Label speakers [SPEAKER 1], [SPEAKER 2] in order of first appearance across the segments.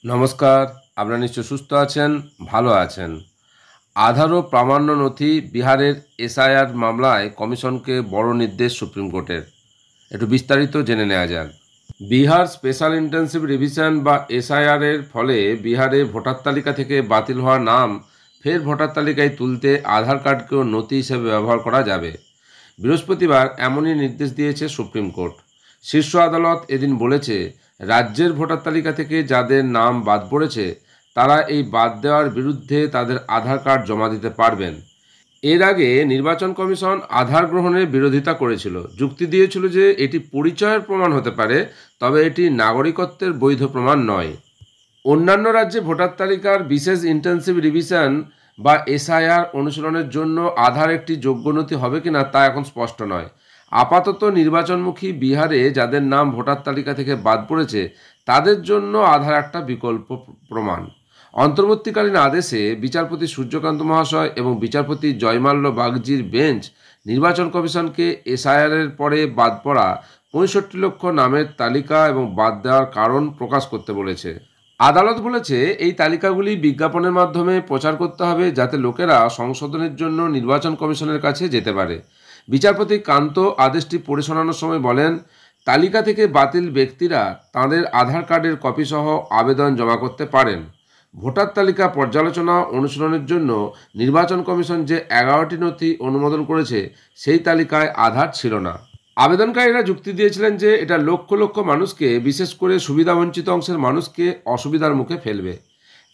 [SPEAKER 1] নমস্কার, আপনারা নিশ্চয় সুস্থ আছেন, ভালো আছেন। আধার ও প্রামাণ্য নথি বিহারের এসআইআর মামলায় কমিশনকে বড় নির্দেশ সুপ্রিম কোর্টের। একটু বিস্তারিত জেনে নেওয়া যাক। বিহার স্পেশাল ইন্টেন্সিভ রিভিশন বা এসআইআর এর ফলে বিহারে ভোটার তালিকা থেকে বাতিল হওয়া নাম ফের ভোটার তালিকায় তুলতে আধার কার্ডকেও নথি হিসেবে ব্যবহার করা যাবে। বৃহস্পতিবার এমনই নির্দেশ দিয়েছে সুপ্রিম কোর্ট। শীর্ষ আদালত এদিন বলেছে, রাজ্যের ভোটার তালিকা থেকে যাদের নাম বাদ পড়েছে তারা এই বাদ দেওয়ার বিরুদ্ধে তাদের আধার কার্ড জমা দিতে পারবেন। এর আগে নির্বাচন কমিশন আধার গ্রহণের বিরোধিতা করেছিল, যুক্তি দিয়েছিল যে এটি পরিচয়ের প্রমাণ হতে পারে, তবে এটি নাগরিকত্বের বৈধ প্রমাণ নয়। অন্যান্য রাজ্যে ভোটার তালিকার বিশেষ ইন্টেন্সিভ রিভিশন বা এসআইআর অনুশীলনের জন্য আধার একটি যোগ্য নথি হবে কিনা তা এখন স্পষ্ট নয়। আপাতত নির্বাচনমুখী বিহারে যাদের নাম ভোটার তালিকা থেকে বাদ পড়েছে তাদের জন্য আধার একটা বিকল্প প্রমাণ। অন্তর্বর্তীকালীন আদেশে বিচারপতি সূর্যকান্ত মহাশয় এবং বিচারপতি জয়মাল্য বাগজির বেঞ্চ নির্বাচন কমিশনকে এসআইআরের পরে বাদ পড়া ৬৫ লক্ষ নামের তালিকা এবং বাদ দেওয়ার কারণ প্রকাশ করতে বলেছে। আদালত বলেছে, এই তালিকাগুলি বিজ্ঞাপনের মাধ্যমে প্রচার করতে হবে যাতে লোকেরা সংশোধনের জন্য নির্বাচন কমিশনের কাছে যেতে পারে। বিচারপতি কান্ত আদেশটি পড়ে শোনানোর সময় বলেন, তালিকা থেকে বাতিল ব্যক্তিরা তাঁদের আধার কার্ডের কপিসহ আবেদন জমা করতে পারেন। ভোটার তালিকা পর্যালোচনা অনুশীলনের জন্য নির্বাচন কমিশন যে 11টি নথি অনুমোদন করেছে সেই তালিকায় আধার ছিল না। আবেদনকারীরা যুক্তি দিয়েছিলেন যে এটা লক্ষ লক্ষ মানুষকে, বিশেষ করে সুবিধাবঞ্চিত অংশের মানুষকে অসুবিধার মুখে ফেলবে।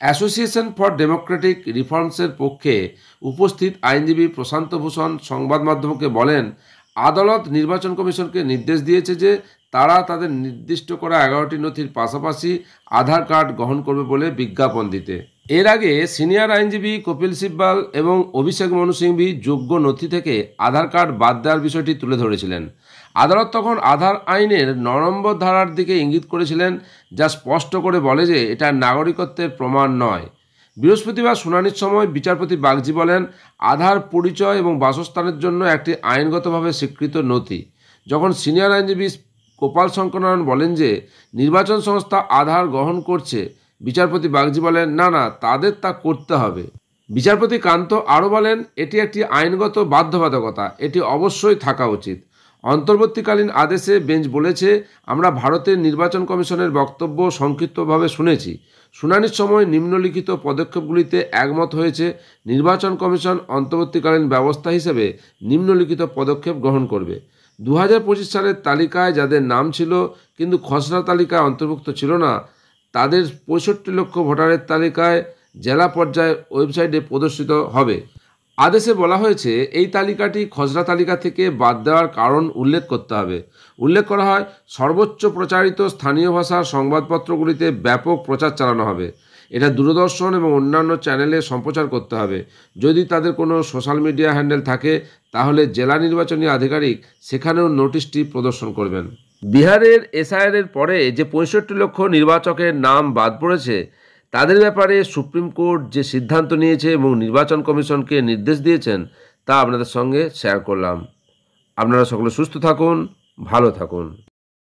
[SPEAKER 1] অ্যাসোসিয়েশন ফর ডেমোক্রেটিক রিফর্মসের পক্ষে উপস্থিত আইনজীবী প্রশান্ত ভূষণ সংবাদ মাধ্যমকে বলেন, আদালত নির্বাচন কমিশনকে নির্দেশ দিয়েছে যে তারা তাদের নির্দিষ্ট করা 11টি নথির পাশাপাশি আধার কার্ড গ্রহণ করবে বলে বিজ্ঞাপন দিতে। এর আগে সিনিয়র আইনজীবী কপিল সিব্বাল এবং অভিষেক মনু সিংভি যোগ্য নথি থেকে আধার কার্ড বাদ দেওয়ার বিষয়টি তুলে ধরেছিলেন। আদালত তখন আধার আইনের 9 নম্বর ধারার দিকে ইঙ্গিত করেছিলেন, যা স্পষ্ট করে বলে যে এটা নাগরিকত্বের প্রমাণ নয়। বৃহস্পতিবার শুনানির সময় বিচারপতি বাগজি বলেন, আধার পরিচয় এবং বাসস্থানের জন্য একটি আইনগতভাবে স্বীকৃত নথি। যখন সিনিয়র আইনজীবী গোপাল শঙ্করনারায়ণ বলেন যে নির্বাচন সংস্থা আধার গ্রহণ করছে, বিচারপতি বাগজি বলেন, না না, তাদের তা করতে হবে। বিচারপতি কান্ত আরও বলেন, এটি একটি আইনগত বাধ্যবাধকতা, এটি অবশ্যই থাকা উচিত। অন্তর্বর্তীকালীন আদেশে বেঞ্চ বলেছে, আমরা ভারতের নির্বাচন কমিশনের বক্তব্য সংক্ষিপ্তভাবে শুনেছি। শুনানির সময় নিম্নলিখিত পদক্ষেপগুলিতে একমত হয়েছে। নির্বাচন কমিশন অন্তর্বর্তীকালীন ব্যবস্থা হিসেবে নিম্নলিখিত পদক্ষেপ গ্রহণ করবে। 2025 সালের তালিকায় যাদের নাম ছিল কিন্তু খসড়া তালিকায় অন্তর্ভুক্ত ছিল না, তাদের 65 লক্ষ ভোটারের তালিকায় জেলা পর্যায়ে ওয়েবসাইটে প্রদর্শিত হবে। আদেশে বলা হয়েছে, এই তালিকাটি খসড়া তালিকা থেকে বাদ দেওয়ার কারণ উল্লেখ করতে হবে। উল্লেখ করা হয়, সর্বোচ্চ প্রচারিত স্থানীয় ভাষার সংবাদপত্রগুলিতে ব্যাপক প্রচার চালানো হবে। এটা দূরদর্শন এবং অন্যান্য চ্যানেলে সম্প্রচার করতে হবে। যদি তাদের কোনো সোশ্যাল মিডিয়া হ্যান্ডেল থাকে তাহলে জেলা নির্বাচনী আধিকারিক সেখানেও নোটিশটি প্রদর্শন করবেন। বিহারের এসআইআর এর পরে যে 65 লক্ষ নির্বাচকের নাম বাদ পড়েছে তাদের ব্যাপারে সুপ্রিম কোর্ট যে সিদ্ধান্ত নিয়েছে এবং নির্বাচন কমিশনকে নির্দেশ দিয়েছেন তা আপনাদের সঙ্গে শেয়ার করলাম। আপনারা সকলে সুস্থ থাকুন, ভালো থাকুন।